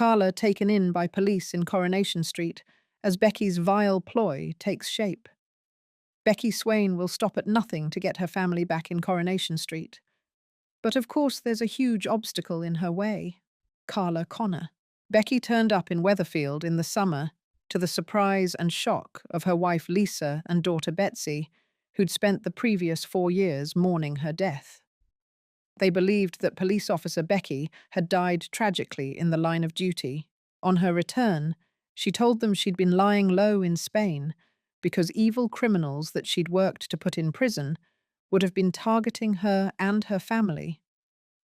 Carla taken in by police in Coronation Street as Becky's vile ploy takes shape. Becky Swain will stop at nothing to get her family back in Coronation Street. But of course there's a huge obstacle in her way. Carla Connor. Becky turned up in Weatherfield in the summer to the surprise and shock of her wife Lisa and daughter Betsy, who'd spent the previous 4 years mourning her death. They believed that police officer Becky had died tragically in the line of duty. On her return, she told them she'd been lying low in Spain because evil criminals that she'd worked to put in prison would have been targeting her and her family.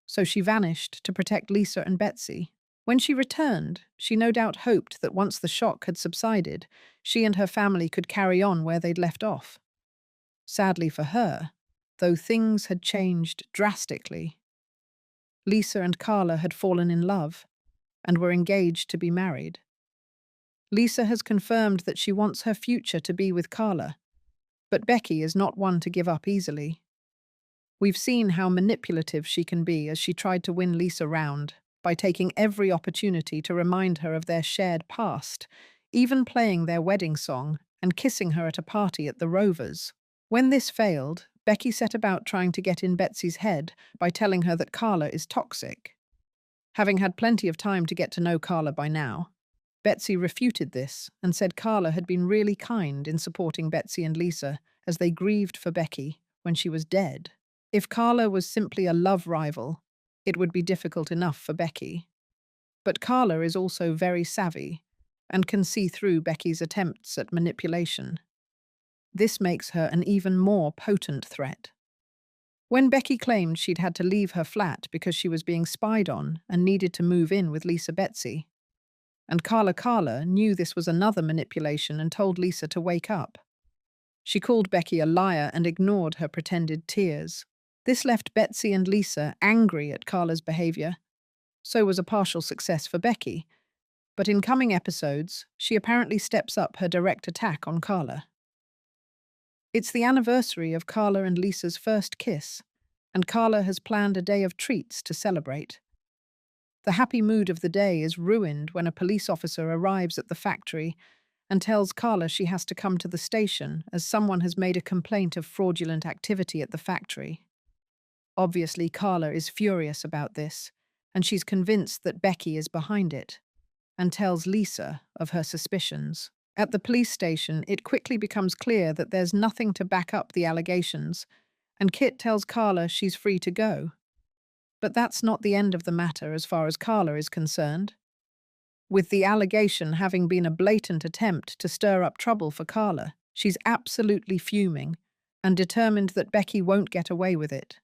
So she vanished to protect Lisa and Betsy. When she returned, she no doubt hoped that once the shock had subsided, she and her family could carry on where they'd left off. Sadly for her, though things had changed drastically. Lisa and Carla had fallen in love and were engaged to be married. Lisa has confirmed that she wants her future to be with Carla, but Becky is not one to give up easily. We've seen how manipulative she can be as she tried to win Lisa round by taking every opportunity to remind her of their shared past, even playing their wedding song and kissing her at a party at the Rovers. When this failed, Becky set about trying to get in Betsy's head by telling her that Carla is toxic. Having had plenty of time to get to know Carla by now, Betsy refuted this and said Carla had been really kind in supporting Betsy and Lisa as they grieved for Becky when she was dead. If Carla was simply a love rival, it would be difficult enough for Becky. But Carla is also very savvy and can see through Becky's attempts at manipulation. This makes her an even more potent threat. When Becky claimed she'd had to leave her flat because she was being spied on and needed to move in with Lisa Betsy, and Carla knew this was another manipulation and told Lisa to wake up. She called Becky a liar and ignored her pretended tears. This left Betsy and Lisa angry at Carla's behavior. So was a partial success for Becky, but in coming episodes, she apparently steps up her direct attack on Carla. It's the anniversary of Carla and Lisa's first kiss, and Carla has planned a day of treats to celebrate. The happy mood of the day is ruined when a police officer arrives at the factory and tells Carla she has to come to the station as someone has made a complaint of fraudulent activity at the factory. Obviously, Carla is furious about this, and she's convinced that Becky is behind it, and tells Lisa of her suspicions. At the police station, it quickly becomes clear that there's nothing to back up the allegations, and Kit tells Carla she's free to go. But that's not the end of the matter as far as Carla is concerned. With the allegation having been a blatant attempt to stir up trouble for Carla, she's absolutely fuming and determined that Becky won't get away with it.